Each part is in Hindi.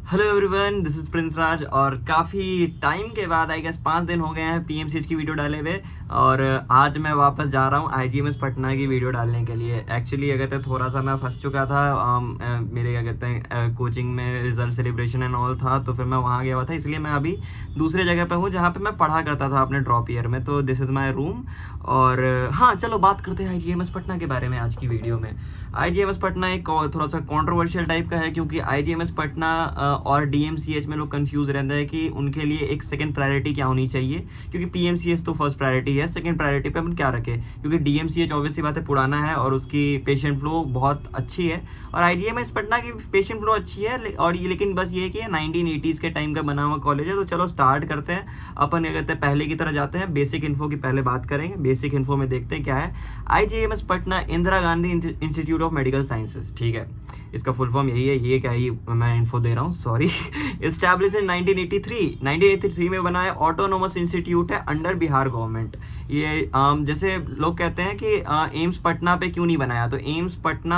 Hello everyone, this is Prince Raj. और काफ़ी टाइम के बाद आई गेस 5 दिन हो गए हैं पीएमसीएच की वीडियो डाले हुए। और आज मैं वापस जा रहा हूँ आईजीएमएस पटना की वीडियो डालने के लिए। एक्चुअली क्या कहते हैं, थोड़ा सा मैं फंस चुका था। मेरे क्या कहते हैं कोचिंग में रिजल्ट सेलिब्रेशन एंड ऑल था, तो फिर मैं वहाँ गया हुआ था। इसलिए मैं अभी दूसरे जगह पे हूँ जहाँ पे मैं पढ़ा करता था अपने ड्रॉप ईयर में। तो दिस इज़ माई रूम। और हाँ, चलो बात करते हैं आईजीएमएस पटना के बारे में आज की वीडियो में। आईजीएमएस पटना एक थोड़ा सा कंट्रोवर्शियल टाइप का है, क्योंकि आईजीएमएस पटना और डीएमसीएच में लोग कंफ्यूज रहते हैं कि उनके लिए एक सेकंड प्रायोरिटी क्या होनी चाहिए। क्योंकि पीएमसीएच तो फर्स्ट प्रायोरिटी है, सेकंड प्रायोरिटी पे अपन क्या रखें, क्योंकि डीएमसीएच ऑब्वियसली बात है पुराना है और उसकी पेशेंट फ्लो बहुत अच्छी है। और आईजीएमएस पटना की पेशेंट फ्लो अच्छी है, और ये लेकिन बस ये है कि 1980s के टाइम का बना हुआ कॉलेज है। तो चलो स्टार्ट करते हैं। अपन क्या कहते हैं पहले की तरह जाते हैं, बेसिक इन्फो की पहले बात करेंगे। बेसिक इन्फो में देखते हैं क्या है। IGMS Patna Indira Gandhi institute of medical sciences, ठीक है, इसका फुल फॉर्म यही है। ये क्या ही मैं इन्फो दे रहा हूँ, सॉरी। एस्टैब्लिश इन 1983 में बना है। ऑटोनोमस इंस्टीट्यूट है अंडर बिहार गवर्नमेंट। ये जैसे लोग कहते हैं कि एम्स पटना पे क्यों नहीं बनाया, तो एम्स पटना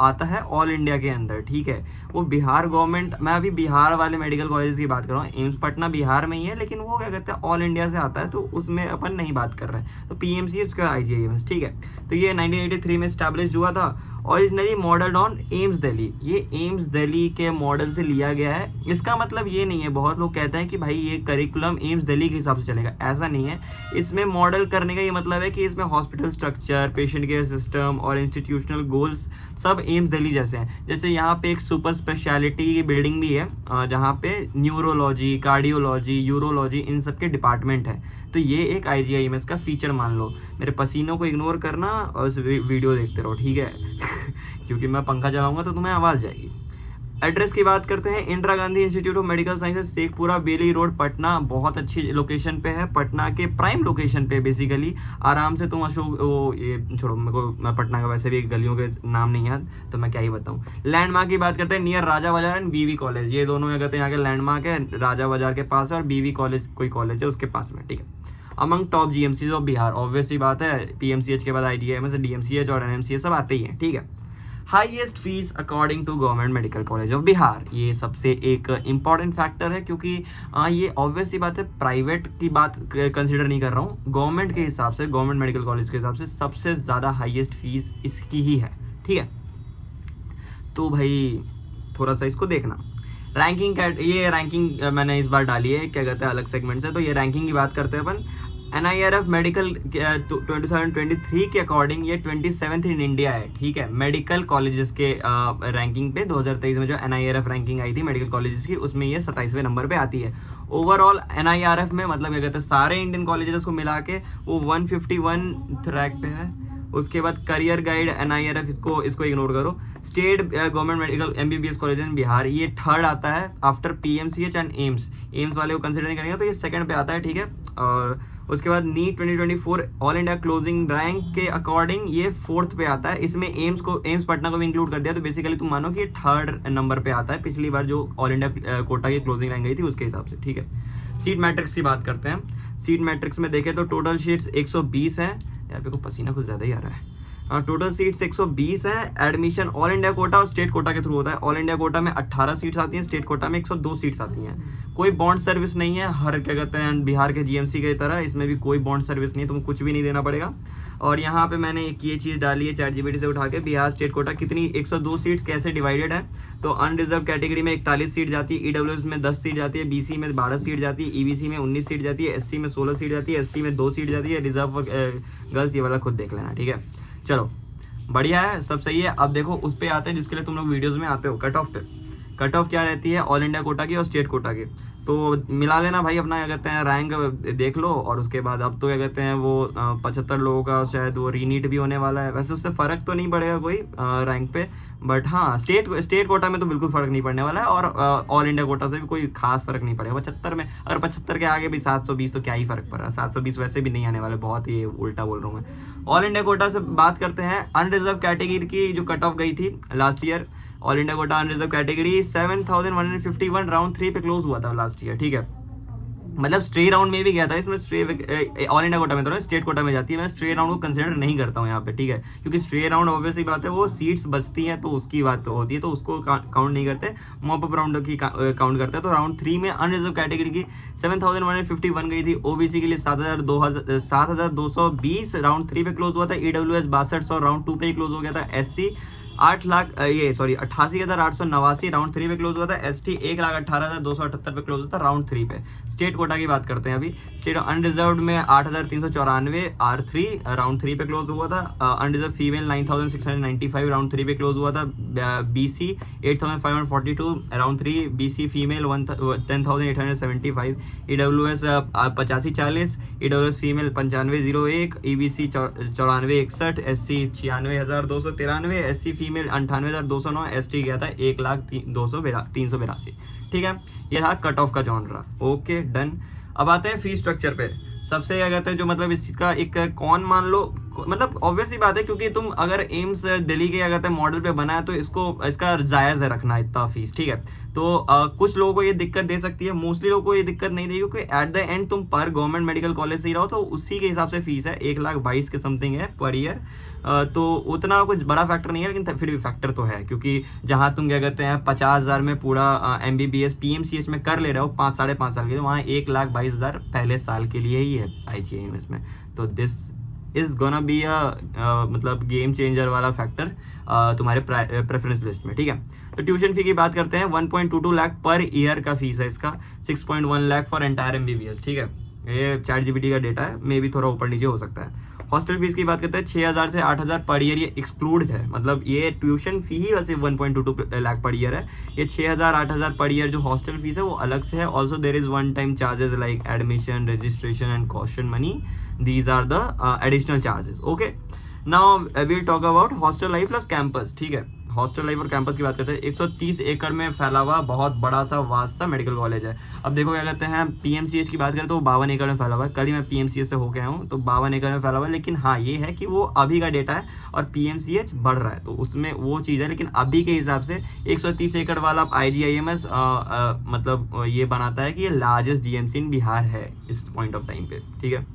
आता है ऑल इंडिया के अंदर, ठीक है। वो बिहार गवर्नमेंट, मैं अभी बिहार वाले मेडिकल कॉलेज की बात कर रहा हूँ। एम्स पटना बिहार में ही है, लेकिन वो क्या कहते हैं ऑल इंडिया से आता है, तो उसमें अपन नहीं बात कर रहे हैं। तो पीएमसीएच का आईजीआईएमएस, ठीक है। तो ये 1983 में स्टैब्लिश हुआ था। Originally modelled on AIIMS Delhi, ये एम्स दिल्ली के मॉडल से लिया गया है। इसका मतलब ये नहीं है, बहुत लोग कहते हैं कि भाई ये करिकुलम एम्स दिल्ली के हिसाब से चलेगा, ऐसा नहीं है। इसमें मॉडल करने का ये मतलब है कि इसमें hospital structure, patient care system और इंस्टीट्यूशनल गोल्स सब एम्स दिल्ली जैसे हैं। जैसे यहाँ पे एक सुपर स्पेशलिटी की बिल्डिंग भी है, जहाँ पे न्यूरोलॉजी, कार्डियोलॉजी, यूरोलॉजी, इन सब के डिपार्टमेंट है। तो ये एक आईजीआईएमएस का फीचर मान लो। मेरे पसीनों को इग्नोर करना और इस वीडियो देखते रहो, ठीक है। क्योंकि मैं पंखा चलाऊंगा तो तुम्हें आवाज जाएगी। एड्रेस की बात करते हैं। Indira Gandhi institute of medical sciences, Sheikhpura Bailey road, Patna. बहुत अच्छी लोकेशन पे है, पटना के प्राइम लोकेशन पे। बेसिकली आराम से तुम अशोक, वो ये छोड़ो, मेरे को मैं पटना का वैसे भी गलियों के नाम नहीं याद, तो मैं क्या ही बताऊं। लैंडमार्क की बात करते हैं। नियर राजा बाजार एंड बीवी कॉलेज, ये दोनों कहते हैं यहाँ के लैंडमार्क है। राजा बाजार के पास है और बीवी कॉलेज कोई कॉलेज है उसके पास में, ठीक है। Among top GMCs of Bihar, obviously बात है, पीएमसीएच के बाद आईजीआईएमएस, डीएमसीएच और एनएमसीएच सब आते ही हैं, ठीक है। Highest fees according to government medical college of Bihar, ये सबसे एक इंपॉर्टेंट फैक्टर है, क्योंकि ये ऑब्वियसली बात है, प्राइवेट की बात कंसीडर नहीं कर रहा हूँ, गवर्नमेंट के हिसाब से, गवर्नमेंट मेडिकल कॉलेज के हिसाब से सबसे ज़्यादा हाईएस्ट फीस इसकी ही है, ठीक है। तो भाई थोड़ा सा इसको देखना। रैंकिंग, ये रैंकिंग मैंने इस बार डाली है, क्या कहते हैं, अलग सेगमेंट से। तो ये रैंकिंग की बात करते हैं अपन। NIRF मेडिकल 2023 के अकॉर्डिंग ये 27th इन इंडिया है, ठीक है। मेडिकल कॉलेजेस के रैंकिंग पे 2023 में जो NIRF रैंकिंग आई थी मेडिकल कॉलेजेस की, उसमें ये 27वें नंबर पे आती है। ओवरऑल NIRF में मतलब क्या कहते हैं सारे इंडियन कॉलेजेस को मिला के वो 151 रैंक पे है। उसके बाद करियर गाइड NIRF, इसको इग्नोर करो। State government medical MBBS college in Bihar, ये थर्ड आता है आफ्टर PMCH एंड एम्स वाले को कंसिडर नहीं करेंगे, तो ये सेकंड पे आता है, ठीक है। और उसके बाद NEET 2024 all India closing rank के अकॉर्डिंग ये फोर्थ पे आता है। इसमें एम्स पटना को भी इंक्लूड कर दिया, तो बेसिकली तुम मानो कि ये थर्ड नंबर पे आता है, पिछली बार जो ऑल इंडिया कोटा की क्लोजिंग रैंक गई थी उसके हिसाब से, ठीक है। सीट मैट्रिक्स की बात करते हैं। सीट मैट्रिक्स में देखें तो टोटल सीट्स 120 है। यार मेरे को पसीना कुछ ज़्यादा ही आ रहा है। टोटल सीट्स 120 है। एडमिशन ऑल इंडिया कोटा और स्टेट कोटा के थ्रू होता है। ऑल इंडिया कोटा में 18 सीट्स आती हैं, स्टेट कोटा में 102 सीट्स आती हैं। कोई बॉन्ड सर्विस नहीं है, हर क्या कहते हैं बिहार के जीएमसी की तरह इसमें भी कोई बॉन्ड सर्विस नहीं है, तुमको कुछ भी नहीं देना पड़ेगा। और यहाँ पे मैंने एक ये चीज़ डाली है ChatGPT से उठा के, बिहार स्टेट कोटा कितनी 102 सीट्स कैसे डिवाइडेड है। तो अनरिजर्व कैटेगरी में 41 सीट जाती है, EWS में 10 सीट जाती है, BC में 12 सीट जाती है, EBC में 19 सीट जाती है, SC में 16 सीट जाती है, ST में 2 सीट जाती है, रिजर्व गर्ल्स ये वाला खुद देख लेना, ठीक है। चलो बढ़िया है, सब सही है। अब देखो उस पे आते हैं जिसके लिए तुम लोग वीडियोस में आते हो, कट ऑफ पे। कट ऑफ क्या रहती है ऑल इंडिया कोटा की और स्टेट कोटा की, तो मिला लेना भाई अपना क्या कहते हैं रैंक देख लो। और उसके बाद अब तो क्या कहते हैं वो 75 लोगों का शायद वो रीनीट भी होने वाला है। वैसे उससे फ़र्क तो नहीं पड़ेगा कोई रैंक पे, बट हाँ स्टेट कोटा में तो बिल्कुल फ़र्क नहीं पड़ने वाला है, और ऑल इंडिया कोटा से भी कोई खास फ़र्क नहीं पड़ेगा। 75 में अगर 75 के आगे भी 720 तो क्या ही फ़र्क पड़ रहा है, 720 वैसे भी नहीं आने वाले, बहुत ही उल्टा बोल रहा हूँ मैं। ऑल इंडिया कोटा से बात करते हैं। अनरिजर्व कैटेगरी की जो कट ऑफ गई थी last year, all India quota unreserve category 7151 round 3 पे क्लोज हुआ था लास्ट ईयर, ठीक है। मतलब स्ट्रे राउंड में भी गया था इसमें, स्ट्रे ऑल इंडिया कोटा में तो स्टेट कोटा में जाती है, मैं स्ट्रे राउंड को कंसिडर नहीं करता हूँ यहाँ पे, ठीक है, क्योंकि स्ट्रे राउंड ऑब्वियसली बात है वो सीट्स बचती हैं तो उसकी बात तो होती है, तो उसको काउंट नहीं करते, मॉप अप राउंड की काउंट करते हैं। तो राउंड 3 में अनरिजर्व कैटेगरी की 7151 गई थी, ओबीसी के लिए 7220 राउंड 3 पे क्लोज हुआ था, ईडब्ल्यूएस 6200 राउंड 2 पे ही क्लोज हो गया था, एससी 88,889 राउंड 3 पे क्लोज हुआ था, एसटी 1,18,278 पे क्लोज हुआ था राउंड 3 पे। स्टेट कोटा की बात करते हैं अभी, स्टेट अनरिजर्व्ड में 8,394 R3 राउंड 3 पे क्लोज हुआ था, अनरिजर्व फीमेल 9,695 राउंड 3 पे क्लोज हुआ था, BC 8,542 round 3, BC female 10,875, EWS 8540, EWS female 9501, EBC 9461, SC 96,293, SC female 98,209, ST गया था 1,02,382। ठीक है, ये रहा कट ऑफ का जॉनरा। Okay done. अब आते हैं फी स्ट्रक्चर पे। सबसे क्या कहते हैं जो मतलब इस चीज़ का एक कौन मान लो, मतलब ऑब्वियसली बात है क्योंकि तुम अगर एम्स दिल्ली के क्या कहते हैं मॉडल पे बना है तो इसका जायज़ है रखना इतना फीस, ठीक है। तो कुछ लोगों को ये दिक्कत दे सकती है, मोस्टली लोगों को ये दिक्कत नहीं देगी क्योंकि एट द एंड तुम पर गवर्नमेंट मेडिकल कॉलेज से ही रहो तो उसी के हिसाब से फीस है, 1,22,000 के समथिंग है पर ईयर। तो उतना कुछ बड़ा फैक्टर नहीं है, लेकिन फिर भी फैक्टर तो है क्योंकि जहाँ तुम क्या कहते हैं 50,000 में पूरा MBBS PMCH में कर ले रहे हो 5-5.5 साल के लिए, वहाँ 1,22,000 पहले साल के लिए ही है IGIMS में। तो दिस इज गोना बी मतलब गेम चेंजर वाला फैक्टर तुम्हारे प्रेफरेंस लिस्ट में, ठीक है। तो ट्यूशन फी की बात करते हैं, 1.22 लाख पर ईयर का फीस है इसका, 6.1 लाख फॉर एंटायर MBBS, ठीक है। ये ChatGPT का डेटा है, मे भी थोड़ा ऊपर नीचे हो सकता है। हॉस्टल फीस की बात करते हैं 6,000 से 8,000 पर ईयर, ये एक्सक्लूड है, मतलब ये ट्यूशन फी ही वैसे 1.22 लाख पर ईयर है, ये 6,000-8,000 पर ईयर जो हॉस्टल फीस है वो अलग से है। Also there is one time charges like admission, registration and caution money, these are the additional charges. Okay, now we talk about hostel life plus campus, ठीक है। हॉस्टल लाइफ और कैंपस की बात करते हैं, 130 एकड़ में फैला हुआ बहुत बड़ा सा वास्ट सा मेडिकल कॉलेज है। अब देखो क्या कहते हैं PMCH की बात करें तो 52 एकड़ में फैला हुआ है, कल ही मैं PMCH से होके आया हूँ, तो 52 एकड़ में फैला हुआ है। लेकिन हाँ ये है कि वो अभी का डेटा है और PMCH बढ़ रहा है तो उसमें वो चीज़ है, लेकिन अभी के हिसाब से 130 एकड़ वाला IGIMS मतलब ये बनाता है कि ये लार्जेस्ट GMC इन बिहार है इस पॉइंट ऑफ टाइम पे, ठीक है।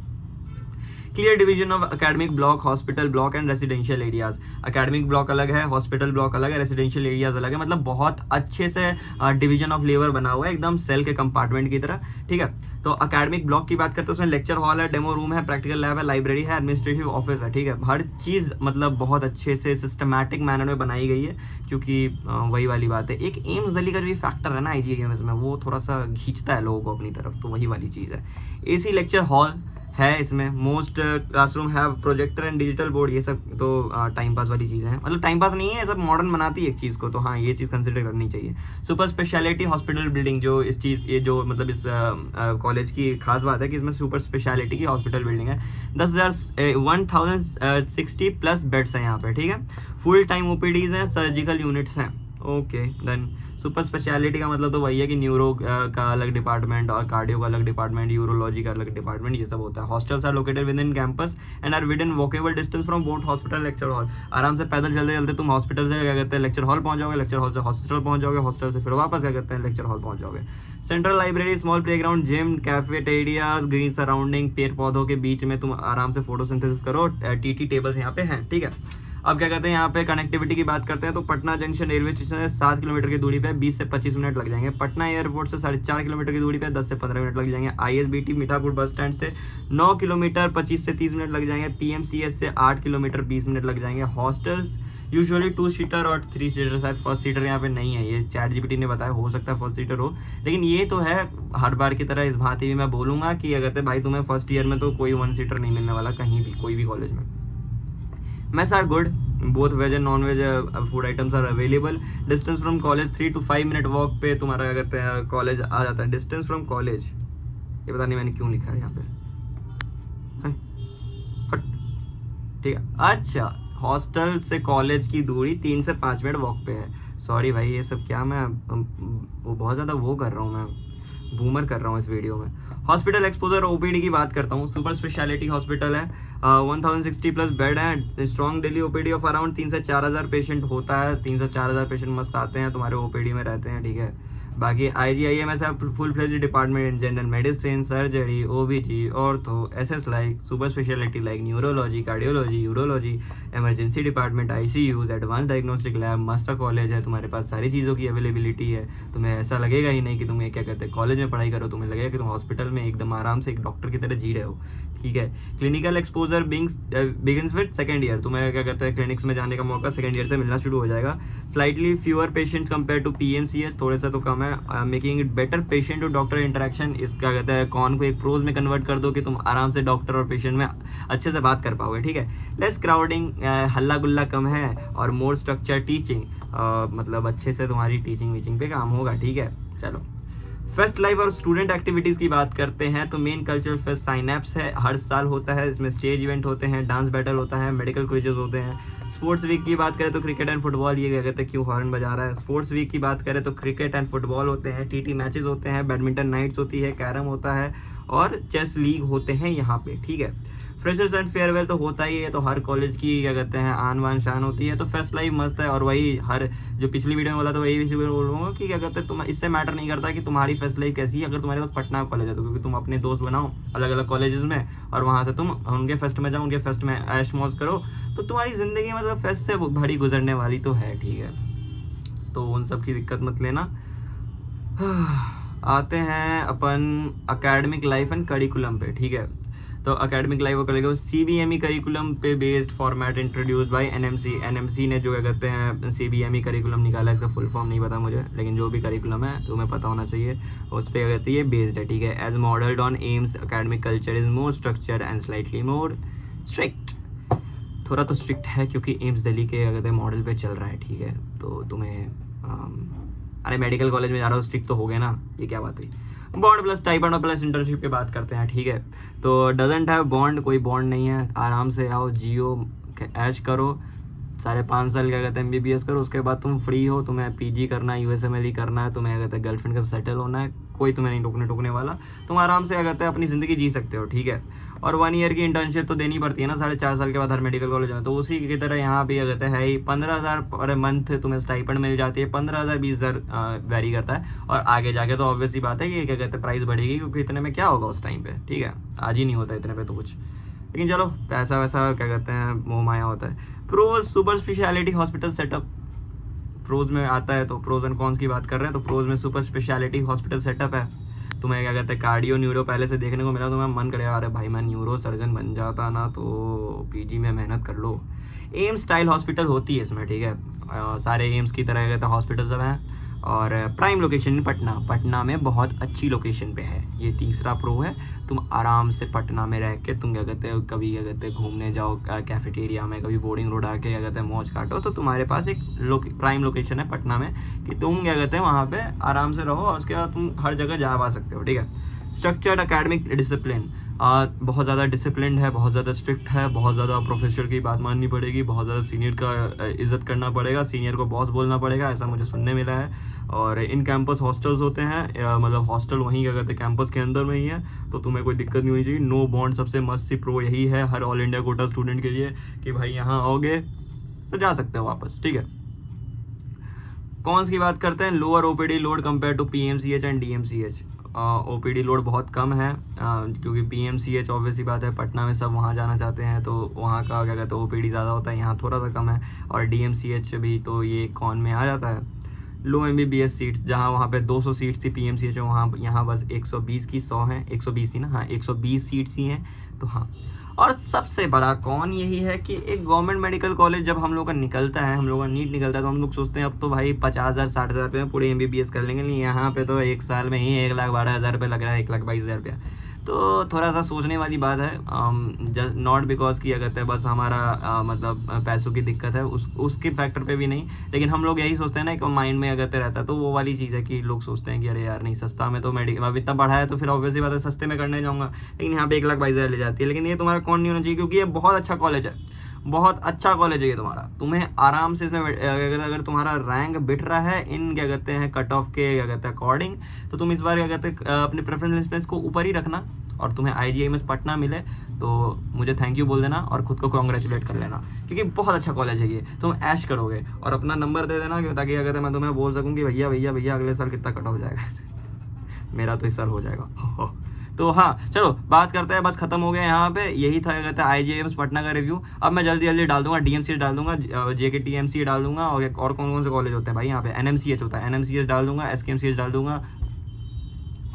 Clear division of academic block, hospital block and residential areas. Academic block अलग है, हॉस्पिटल ब्लॉक अलग है, रेसिडेंशियल एरियाज अलग है, मतलब बहुत अच्छे से डिवीजन ऑफ लेबर बना हुआ है एकदम सेल के कंपार्टमेंट की तरह, ठीक है। तो एकेडमिक ब्लॉक की बात करते हैं उसमें लेक्चर हॉल है, डेमो रूम है, प्रैक्टिकल लैब है, लाइब्रेरी है, एडमिनिस्ट्रेटिव ऑफिस है, ठीक है। हर चीज़ मतलब बहुत अच्छे से सिस्टमैटिक मैनर में बनाई गई है क्योंकि वही वाली बात है, एक एम्स दिल्ली का जो फैक्टर है ना IGIMS में वो थोड़ा सा खींचता है लोगों को अपनी तरफ, तो वही वाली चीज़ है। AC लेक्चर हॉल है इसमें, मोस्ट क्लासरूम है, प्रोजेक्टर एंड डिजिटल बोर्ड, ये सब तो टाइम पास वाली चीज़ें हैं, मतलब टाइम पास नहीं है, सब मॉडर्न बनाती है एक चीज़ को, तो हाँ ये चीज़ कंसिडर करनी चाहिए। सुपर स्पेशलिटी हॉस्पिटल बिल्डिंग, जो इस चीज़ ये जो मतलब इस कॉलेज की खास बात है कि इसमें सुपर स्पेशलिटी की हॉस्पिटल बिल्डिंग है, 10,060 प्लस बेड्स हैं यहाँ पे, ठीक है। फुल टाइम OPDs हैं, सर्जिकल यूनिट्स हैं। Okay done. सुपर स्पेशलिटी का मतलब तो वही है कि न्यूरो का अलग डिपार्टमेंट और कार्डियो का अलग डिपार्टमेंट, यूरोलॉजी का अलग डिपार्टमेंट, ये सब होता है। Hostels are located within campus and are within walkable distance from both hospital lecture hall. आराम से पैदल चलते चलते तुम हॉस्पिटल से क्या कहते हैं लेक्चर हॉल पहुंच जाओगे, लेक्चर हॉल से हॉस्पिटल पहुंच जाओगे, हॉस्टल से फिर वापस क्या कहते हैं लेक्चर हॉल पहुंच जाओगे। Central library, small playground, gym, cafeterias, green surrounding, पेड़ पौधों के बीच में तुम आराम से फोटोसिंथेसिस करो, TT टेबल्स यहाँ पे हैं, ठीक है। अब क्या कहते हैं यहाँ पे कनेक्टिविटी की बात करते हैं तो पटना जंक्शन रेलवे स्टेशन से 7 किलोमीटर की दूरी पे 20 से 25 मिनट लग जाएंगे। पटना एयरपोर्ट से 4.5 किलोमीटर की दूरी पे 10 से 15 मिनट लग जाएंगे। ISBT मीठापुर बस स्टैंड से 9 किलोमीटर 25 से 30 मिनट लग जाएंगे। PMCH से 8 किलोमीटर 20 मिनट लग जाएंगे। हॉस्टल्स यूजुअली 2 सीटर और 3 सीटर, शायद फर्स्ट सीटर यहाँ पे नहीं है, ये ChatGPT ने बताया, हो सकता है फर्स्ट सीटर हो, लेकिन ये तो है हर बार की तरह इस भांति भी मैं बोलूँगा कि अगर भाई तुम्हें फर्स्ट ईयर में तो कोई 1 सीटर नहीं मिलने वाला कहीं भी, कोई भी कॉलेज में। Mess are good, both veg and non veg food items are available. Distance from college 3 to 5 minute walk पे तुम्हारा क्या कहते हैं कॉलेज आ जाता है। डिस्टेंस फ्रॉम कॉलेज, ये पता नहीं मैंने क्यों लिखा है यहाँ पे, ठीक है। अच्छा, हॉस्टल से कॉलेज की दूरी 3 से 5 मिनट वॉक पे है। सॉरी भाई, ये सब क्या मैं वो बहुत ज़्यादा वो कर रहा हूँ, मैं बूमर कर रहा हूँ इस वीडियो में। हॉस्पिटल एक्सपोजर OPD की बात करता हूँ। सुपर स्पेशलिटी हॉस्पिटल है, 1060 प्लस बेड है। Strong daily OPD of around 3 से 4 हज़ार पेशेंट होता है। 3 से 4 हज़ार पेशेंट मस्त आते हैं तुम्हारे OPD में रहते हैं, ठीक है। बाकी IGIMS है full fledge department in general medicine, surgery, OBG, ortho, SS like super speciality like neurology, cardiology, urology, emergency department, ICUs, advance diagnostic lab, मस्त कॉलेज है, तुम्हारे पास सारी चीज़ों की अवेलेबिलिटी है। तुम्हें ऐसा लगेगा ही नहीं कि तुम्हें क्या कहते हैं कॉलेज में पढ़ाई करो, तुम्हें लगेगा कि तुम हॉस्पिटल में एकदम आराम से एक डॉक्टर की तरह जी रहे हो। ठीक है, clinical exposure begins with second year, तुम्हें क्या कहते हैं क्लिनिक्स में जाने का मौका सेकेंड ईयर से मिलना शुरू हो जाएगा। Slightly fewer patients compare to PMCH, थोड़े सा तो कम है। Making it better patient to doctor interaction, इसका कहते हैं कॉन को एक प्रोज में कन्वर्ट कर दो कि तुम आराम से डॉक्टर और पेशेंट में अच्छे से बात कर पाओगे। ठीक है, लेस क्राउडिंग, हल्ला गुल्ला कम है, और मोर स्ट्रक्चर टीचिंग, मतलब अच्छे से तुम्हारी टीचिंग वीचिंग पे काम होगा। ठीक है, चलो फेस्ट लाइव और स्टूडेंट एक्टिविटीज़ की बात करते हैं तो मेन कल्चरल फेस्ट साइनैप्स है, हर साल होता है। इसमें स्टेज इवेंट होते हैं, डांस बैटल होता है, मेडिकल क्विजेज होते हैं। स्पोर्ट्स वीक की बात करें तो क्रिकेट एंड फुटबॉल, ये क्या कहते हैं क्यों हॉर्न बजा रहा है। स्पोर्ट्स वीक की बात करें तो क्रिकेट एंड फुटबॉल होते हैं, TT मैचेस होते हैं, बैडमिंटन नाइट्स होती है, कैरम होता है और चेस लीग होते हैं यहाँ पे। ठीक है, फ्रेशर्स एंड फेयरवेल तो होता ही है, तो हर कॉलेज की क्या कहते हैं आन बान शान होती है। तो फेस्ट लाइव मस्त है, और वही हर जो पिछली वीडियो में बोला था वही बोलूँगा कि क्या कहते हैं तुम इससे मैटर नहीं करता कि तुम्हारी फेस्ट लाइव कैसी है, अगर तुम्हारे पास पटना कॉलेज है तो, क्योंकि तुम अपने दोस्त बनाओ अलग अलग कॉलेजेस में और वहाँ से तुम उनके फेस्ट में जाओ, उनके फेस्ट में ऐश मौज करो, तो तुम्हारी ज़िंदगी मतलब फेस्ट से बड़ी गुजरने वाली तो है। ठीक है, तो उन सब की दिक्कत मत लेना। आते हैं अपन अकेडमिक लाइफ एंड करिकुलम पे। ठीक है, तो अकेडमिक लाइफ करेगा CBME करिकुलम पे based format introduce by NMC ने जो क्या कहते हैं CBME करिकुलम निकाला, इसका फुल फॉर्म नहीं पता मुझे, लेकिन जो भी करिकुलम है तुम्हें पता होना चाहिए, उस पर क्या कहते हैं ये बेस्ड है। ठीक है, as modelled on AIIMS academic culture is more structure and slightly more strict, थोड़ा तो स्ट्रिक्ट है क्योंकि एम्स दिल्ली के क्या कहते हैं मॉडल पे चल रहा है। ठीक है, तो तुम्हें अरे मेडिकल कॉलेज में जा रहा हो स्ट्रिक्ट तो हो गए ना, ये क्या बात हुई। बॉन्ड प्लस स्टाइपेंड और प्लस इंटर्नशिप की बात करते हैं। ठीक है, तो डजेंट हैव बॉन्ड, कोई बॉन्ड नहीं है, आराम से आओ जियो ऐश करो, 5.5 साल क्या कहते हैं MBBS करो, उसके बाद तुम फ्री हो, तुम्हें PG करना है, USMLE करना है, तुम्हें क्या कहते हैं गर्लफ्रेंड के साथ सेटल होना है, कोई तुम्हें नहीं टोकने वाला, तुम आराम से क्या कहते हैं अपनी ज़िंदगी जी सकते हो। ठीक है, और 1 ईयर की इंटर्नशिप तो देनी पड़ती है ना 4.5 साल के बाद हर मेडिकल कॉलेज में, तो उसी की तरह यहाँ भी क्या कहते हैं ही 15,000 पर मंथ तुम्हें स्टाइपेंड मिल जाती है, 15,000 20,000 वेरी करता है, और आगे जाके तो ऑब्वियस ही बात है कि क्या कहते हैं प्राइस बढ़ेगी, क्योंकि इतने में क्या होगा उस टाइम पे। ठीक है, आज ही नहीं होता इतने पे तो कुछ, लेकिन चलो पैसा वैसा क्या कहते हैं मोह माया होता है। Pros super speciality hospital setup, pros में आता है तो प्रोज एंड कॉन्स की बात कर रहे हैं, तो प्रोज में सुपर स्पेशलिटी हॉस्पिटल सेटअप है। तुम्हें क्या कहते हैं कार्डियो न्यूरो पहले से देखने को मिला, तुम्हें मन करेगा अरे भाई मैं न्यूरो सर्जन बन जाता ना, तो PG में मेहनत कर लो। एम्स स्टाइल हॉस्पिटल होती है इसमें। ठीक है, सारे एम्स की तरह कहते हैं हॉस्पिटल सब हैं, और प्राइम लोकेशन पटना में बहुत अच्छी लोकेशन पे है। ये तीसरा प्रो है, तुम आराम से पटना में रह के तुम क्या कहते हैं कभी क्या कहते हैं घूमने जाओ कैफेटेरिया में, कभी बोर्डिंग रोड आके क्या कहते हैं मौज काटो, तो तुम्हारे पास एक प्राइम लोकेशन है पटना में कि तुम क्या कहते हैं वहाँ पे आराम से रहो, और उसके बाद तुम हर जगह जा पा सकते हो। ठीक है, स्ट्रक्चर्ड एकेडमिक डिसिप्लिन, बहुत ज़्यादा डिसिप्लिन है, बहुत ज़्यादा स्ट्रिक्ट है, बहुत ज़्यादा प्रोफेसर की बात माननी पड़ेगी, बहुत ज़्यादा सीनियर का इज्जत करना पड़ेगा, सीनियर को बॉस बोलना पड़ेगा, ऐसा मुझे सुनने मिला है। और इन कैंपस हॉस्टल्स होते हैं, मतलब हॉस्टल वहीं क्या कहते हैं कैंपस के अंदर में ही है, तो तुम्हें कोई दिक्कत नहीं होनी चाहिए। नो बॉन्ड सबसे मस्त सी प्रो यही है हर ऑल इंडिया कोटा स्टूडेंट के लिए कि भाई यहाँ आओगे तो जा सकते हो वापस। ठीक है, कॉन्स की बात करते हैं। Lower OPD load compare to PMCH and DMCH, OPD load बहुत कम है, क्योंकि PMCH ऑब्वियसली बात है पटना में सब वहाँ जाना चाहते हैं, तो वहाँ का क्या कहते हैं OPD ज़्यादा होता है, यहाँ थोड़ा सा कम है, और DMCH भी तो ये कॉन में आ जाता है। लो MBBS सीट्स, जहाँ वहाँ पे 200 सीट्स थी PMCH में, वहाँ यहाँ बस 120 की 100 हैं, 120 थी ना, हाँ 120 सीट्स ही हैं, तो हाँ। और सबसे बड़ा कौन यही है कि एक गवर्नमेंट मेडिकल कॉलेज जब हम लोग का निकलता है, हम लोग का नीट निकलता है, तो हम लोग सोचते हैं अब तो भाई 50,000 60,000 रुपये में पूरे MBBS कर लेंगे, नहीं यहाँ पे तो एक साल में ही 1,12,000 रुपये लग रहा है, 1,22,000 रुपया, तो थोड़ा सा सोचने वाली बात है। जस्ट नॉट बिकॉज किया करता है बस हमारा मतलब पैसों की दिक्कत है, उसके फैक्टर पे भी नहीं, लेकिन हम लोग यही सोचते हैं ना कि माइंड में अगर रहता है, तो वो वाली चीज़ है कि लोग सोचते हैं कि अरे यार नहीं सस्ता में तो मेडिकल अब इतना बढ़ा है तो फिर ऑब्वियसली बात है सस्ते में करने जाऊँगा, लेकिन यहाँ पे 1,22,000 ले जाती है। लेकिन ये तुम्हारा कौन नहीं होना चाहिए, क्योंकि ये बहुत अच्छा कॉलेज है, बहुत अच्छा कॉलेज है ये तुम्हारा, तुम्हें आराम से इसमें अगर तुम्हारा रैंक बिठ रहा है इन क्या कहते हैं कट ऑफ के क्या कहते हैं अकॉर्डिंग, तो तुम इस बार क्या कहते हैं अपने प्रेफरेंस लिस्ट में इसको ऊपर ही रखना, और तुम्हें IGMS पटना मिले तो मुझे थैंक यू बोल देना और खुद को कॉन्ग्रेचुलेट कर लेना, क्योंकि बहुत अच्छा कॉलेज है ये, तुम ऐश करोगे। और अपना नंबर दे देना ताकि अगर मैं तुम्हें बोल सकूँ कि भैया भैया भैया अगले साल कितना कट हो जाएगा मेरा तो इस साल हो जाएगा तो हाँ चलो बात करते हैं, बस खत्म हो गया यहाँ पे। यही था कहते हैं IGMS पटना का रिव्यू। अब मैं जल्दी जल्दी डाल दूंगा, DMCH डाल दूंगा, JKTMC डाल दूंगा, और कौन कौन से कॉलेज होते हैं भाई यहाँ पे, NMCH होता है, NMCH डाल दूंगा, SKMCH डाल दूंगा,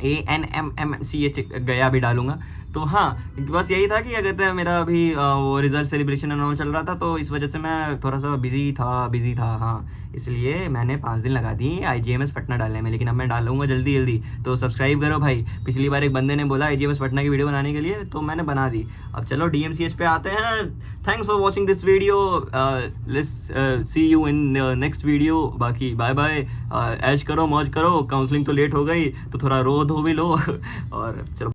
ANMMCH गया भी डालूंगा। तो हाँ बस यही था कि क्या कहते हैं मेरा अभी वो रिजल्ट सेलिब्रेशन एंड चल रहा था, तो इस वजह से मैं थोड़ा सा बिजी था हाँ, इसलिए मैंने 5 दिन लगा दिए IGMS पटना डालने में, लेकिन अब मैं डालूंगा जल्दी जल्दी। तो सब्सक्राइब करो भाई, पिछली बार एक बंदे ने बोला IGMS पटना की वीडियो बनाने के लिए, तो मैंने बना दी। अब चलो DMCH पे आते हैं। Thanks for watching this video, let's see you in next video. बाकी बाय बाय, ऐश करो मौज करो, काउंसलिंग तो लेट हो गई तो थोड़ा रो धो भी लो और चलो।